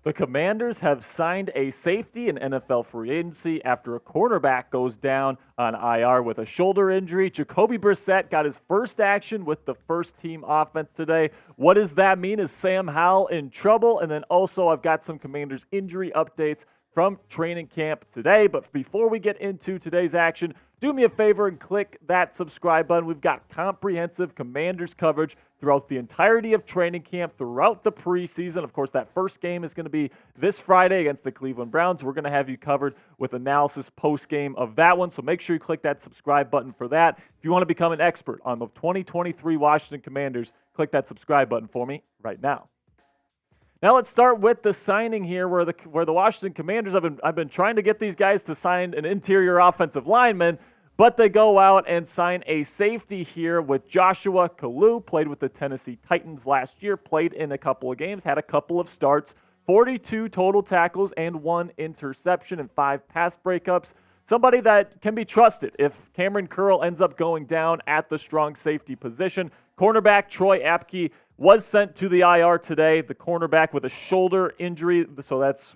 The Commanders have signed a safety in NFL free agency after a cornerback goes down on IR with a shoulder injury. Jacoby Brissett got his first action with the first-team offense today. What does that mean? Is Sam Howell in trouble? And then also I've got some Commanders injury updates from training camp today. But before we get into today's action, do me a favor and click that subscribe button. We've got comprehensive Commanders coverage throughout the entirety of training camp, throughout the preseason. Of course, that first game is going to be this Friday against the Cleveland Browns. We're going to have you covered with analysis post-game of that one, so make sure you click that subscribe button for that. If you want to become an expert on the 2023 Washington Commanders, click that subscribe button for me right now. Now let's start with the signing here, where the Washington Commanders I've been trying to get these guys to sign an interior offensive lineman, but they go out and sign a safety here with Joshua Kalu. Played with the Tennessee Titans last year, played in a couple of games, had a couple of starts, 42 total tackles and 1 interception and 5 pass breakups. Somebody that can be trusted if Cameron Curl ends up going down at the strong safety position. Cornerback Troy Apke was sent to the IR today. The cornerback with a shoulder injury, so that's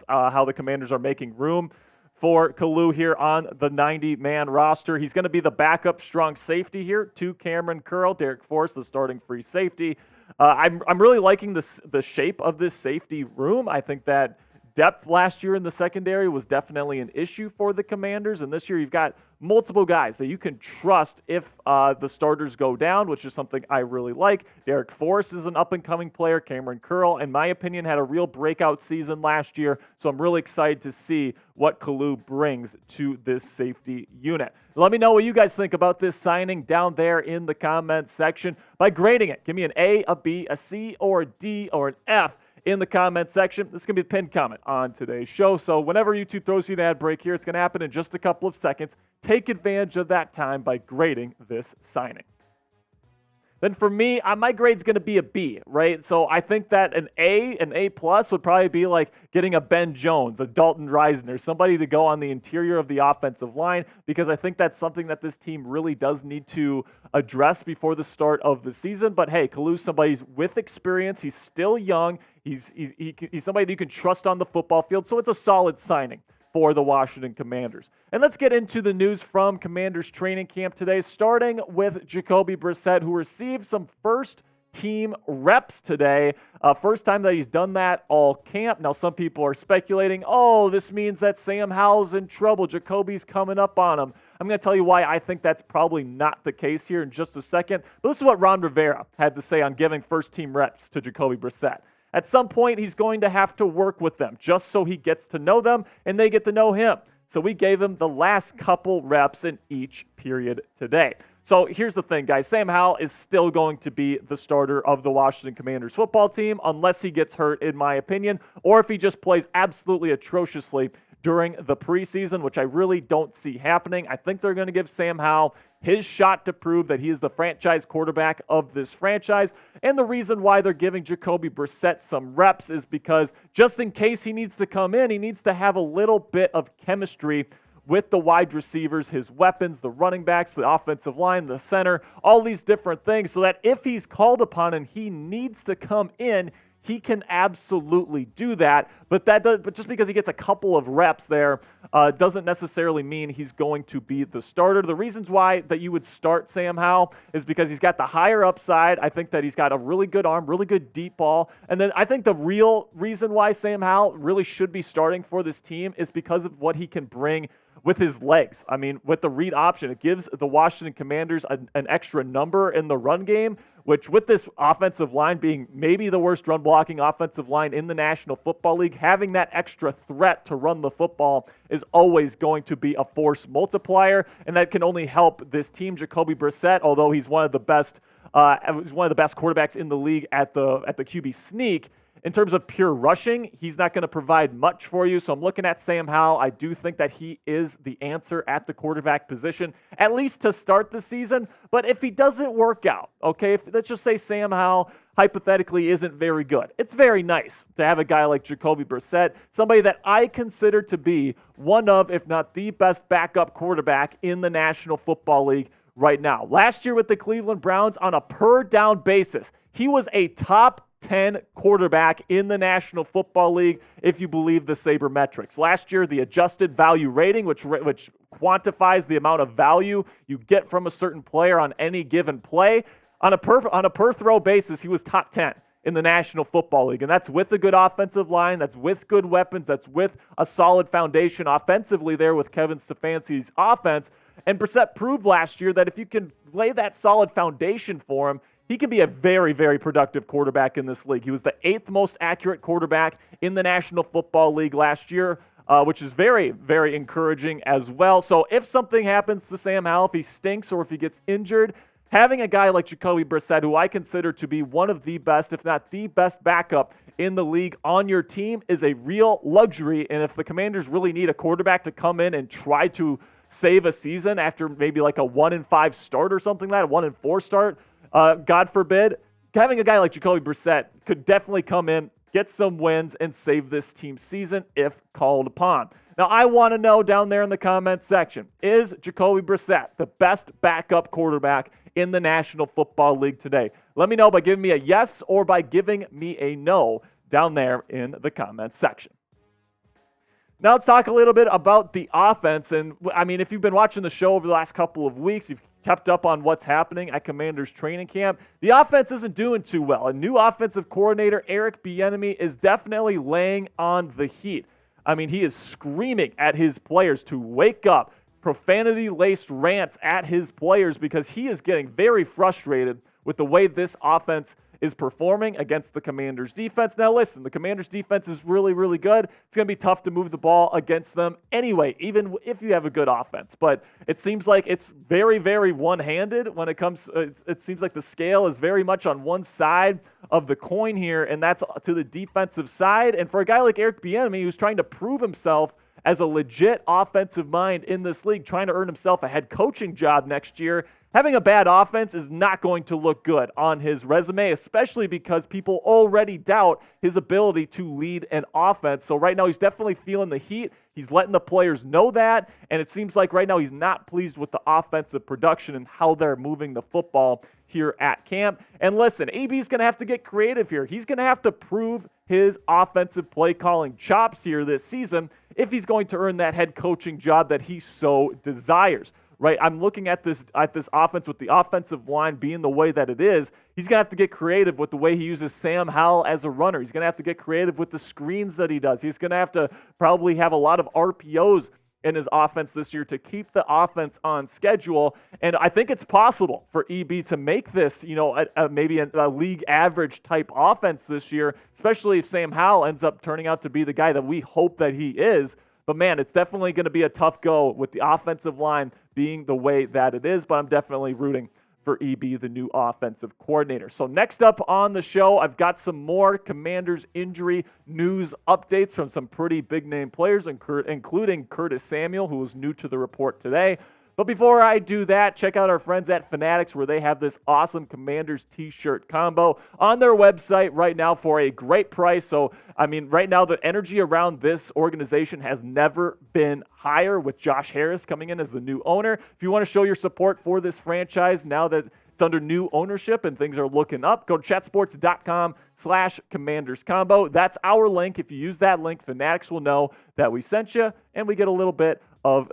how the Commanders are making room for Kalu here on the 90-man roster. He's going to be the backup strong safety here to Cameron Curl. Derek Forrest, the starting free safety. I'm really liking the shape of this safety room. I think that depth last year in the secondary was definitely an issue for the Commanders, and this year you've got multiple guys that you can trust if the starters go down, which is something I really like. Derek Forrest is an up-and-coming player. Cameron Curl, in my opinion, had a real breakout season last year, so I'm really excited to see what Kalu brings to this safety unit. Let me know what you guys think about this signing down there in the comments section by grading it. Give me an A, a B, a C, or a D, or an F in the comment section. This is going to be the pinned comment on today's show. So whenever YouTube throws you an ad break here, it's going to happen in just a couple of seconds. Take advantage of that time by grading this signing. Then for me, my grade's going to be a B, right? So I think that an A plus would probably be like getting a Ben Jones, a Dalton Reisner, somebody to go on the interior of the offensive line, because I think that's something that this team really does need to address before the start of the season. But hey, Kalu's somebody with experience. He's still young. He's somebody that you can trust on the football field. So it's a solid signing for the Washington Commanders. And let's get into the news from Commanders training camp today, starting with Jacoby Brissett, who received some first-team reps today. First time that he's done that all camp. Now, some people are speculating, this means that Sam Howell's in trouble. Jacoby's coming up on him. I'm going to tell you why I think that's probably not the case here in just a second. But this is what Ron Rivera had to say on giving first-team reps to Jacoby Brissett. At some point, he's going to have to work with them just so he gets to know them and they get to know him. So we gave him the last couple reps in each period today. So here's the thing, guys. Sam Howell is still going to be the starter of the Washington Commanders football team unless he gets hurt, in my opinion, or if he just plays absolutely atrociously during the preseason, which I really don't see happening. I think they're going to give Sam Howell his shot to prove that he is the franchise quarterback of this franchise. And the reason why they're giving Jacoby Brissett some reps is because just in case he needs to come in, he needs to have a little bit of chemistry with the wide receivers, his weapons, the running backs, the offensive line, the center, all these different things, so that if he's called upon and he needs to come in, he can absolutely do that, but just because he gets a couple of reps there doesn't necessarily mean he's going to be the starter. The reasons why that you would start Sam Howell is because he's got the higher upside. I think that he's got a really good arm, really good deep ball. And then I think the real reason why Sam Howell really should be starting for this team is because of what he can bring with his legs. I mean, with the read option, it gives the Washington Commanders an extra number in the run game, which with this offensive line being maybe the worst run blocking offensive line in the National Football League, having that extra threat to run the football is always going to be a force multiplier, and that can only help this team. Jacoby Brissett, although he's one of the best quarterbacks in the league at the QB sneak, in terms of pure rushing, he's not going to provide much for you. So I'm looking at Sam Howell. I do think that he is the answer at the quarterback position, at least to start the season. But if he doesn't work out, okay, let's just say Sam Howell hypothetically isn't very good. It's very nice to have a guy like Jacoby Brissett, somebody that I consider to be one of, if not the best backup quarterback in the National Football League right now. Last year with the Cleveland Browns, on a per down basis, he was a top 10 quarterback in the National Football League if you believe the sabermetrics. Last year, the adjusted value rating, which quantifies the amount of value you get from a certain player on any given play, on a per throw basis, he was top 10 in the National Football League. And that's with a good offensive line, that's with good weapons, that's with a solid foundation offensively there with Kevin Stefanski's offense. And Brissett proved last year that if you can lay that solid foundation for him, he can be a very, very productive quarterback in this league. He was the 8th most accurate quarterback in the National Football League last year, which is very, very encouraging as well. So if something happens to Sam Howell, if he stinks or if he gets injured, having a guy like Jacoby Brissett, who I consider to be one of the best, if not the best backup in the league on your team, is a real luxury. And if the Commanders really need a quarterback to come in and try to save a season after maybe like a 1-5 start or something like that, a 1-4 start, God forbid, having a guy like Jacoby Brissett could definitely come in, get some wins, and save this team's season if called upon. Now, I want to know down there in the comments section, is Jacoby Brissett the best backup quarterback in the National Football League today? Let me know by giving me a yes or by giving me a no down there in the comments section. Now let's talk a little bit about the offense. And I mean, if you've been watching the show over the last couple of weeks, you've kept up on what's happening at Commanders training camp. The offense isn't doing too well. A new offensive coordinator, Eric Bieniemy, is definitely laying on the heat. I mean, he is screaming at his players to wake up, profanity-laced rants at his players because he is getting very frustrated with the way this offense is performing against the Commanders' defense. Now listen, the Commanders' defense is really, really good. It's going to be tough to move the ball against them anyway, even if you have a good offense. But it seems like it's very, very one-handed when it comes, it seems like the scale is very much on one side of the coin here, and that's to the defensive side. And for a guy like Eric Bieniemy, who's trying to prove himself as a legit offensive mind in this league, trying to earn himself a head coaching job next year, having a bad offense is not going to look good on his resume, especially because people already doubt his ability to lead an offense. So right now he's definitely feeling the heat. He's letting the players know that, and it seems like right now he's not pleased with the offensive production and how they're moving the football here at camp. And listen, AB's going to have to get creative here. He's going to have to prove his offensive play calling chops here this season if he's going to earn that head coaching job that he so desires. Right, I'm looking at this offense with the offensive line being the way that it is. He's going to have to get creative with the way he uses Sam Howell as a runner. He's going to have to get creative with the screens that he does. He's going to have to probably have a lot of RPOs in his offense this year to keep the offense on schedule. And I think it's possible for EB to make this, maybe a league average type offense this year, especially if Sam Howell ends up turning out to be the guy that we hope that he is. But man, it's definitely going to be a tough go with the offensive line being the way that it is, but I'm definitely rooting for EB, the new offensive coordinator. So next up on the show, I've got some more Commanders injury news updates from some pretty big-name players, including Curtis Samuel, who was new to the report today. But before I do that, check out our friends at Fanatics, where they have this awesome Commanders t-shirt combo on their website right now for a great price. So, I mean, right now the energy around this organization has never been higher with Josh Harris coming in as the new owner. If you want to show your support for this franchise now that it's under new ownership and things are looking up, go to chatsports.com/Commanders combo. That's our link. If you use that link, Fanatics will know that we sent you, and we get a little bit of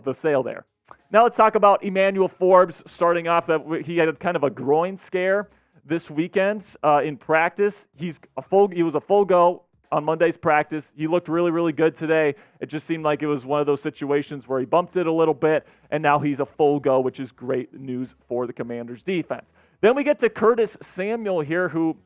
the sale there. Now let's talk about Emmanuel Forbes. Starting off, that he had kind of a groin scare this weekend in practice. He was a full go on Monday's practice. He looked really, really good today. It just seemed like it was one of those situations where he bumped it a little bit, and now he's a full go, which is great news for the Commanders' defense. Then we get to Curtis Samuel here, who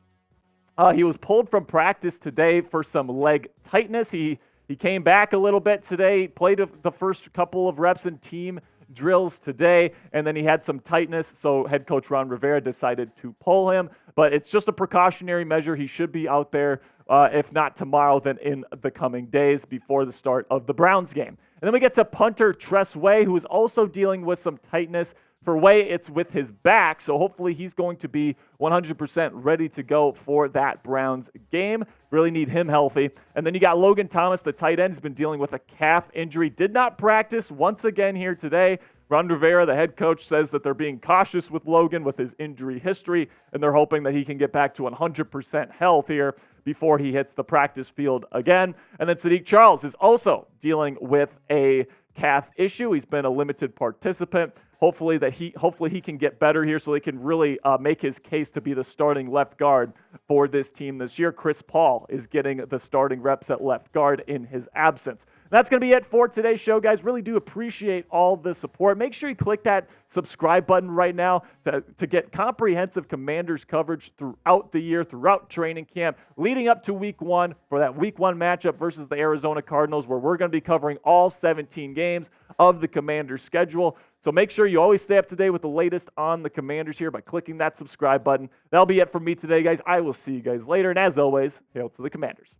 he was pulled from practice today for some leg tightness. He came back a little bit today, played the first couple of reps in team drills today, and then he had some tightness, so head coach Ron Rivera decided to pull him. But it's just a precautionary measure. He should be out there, if not tomorrow, then in the coming days before the start of the Browns game. And then we get to punter Tress Way, who is also dealing with some tightness. For Way, it's with his back, so hopefully he's going to be 100% ready to go for that Browns game. Really need him healthy. And then you got Logan Thomas, the tight end. He's been dealing with a calf injury. Did not practice once again here today. Ron Rivera, the head coach, says that they're being cautious with Logan with his injury history, and they're hoping that he can get back to 100% health here before he hits the practice field again. And then Saahdiq Charles is also dealing with a calf issue. He's been a limited participant. Hopefully he can get better here so he can really make his case to be the starting left guard for this team this year. Chris Paul is getting the starting reps at left guard in his absence. That's going to be it for today's show, guys. Really do appreciate all the support. Make sure you click that subscribe button right now to get comprehensive Commanders coverage throughout the year, throughout training camp, leading up to Week 1 for that Week 1 matchup versus the Arizona Cardinals, where we're going to be covering all 17 games of the Commanders schedule. So make sure you always stay up to date with the latest on the Commanders here by clicking that subscribe button. That'll be it for me today, guys. I will see you guys later. And as always, hail to the Commanders.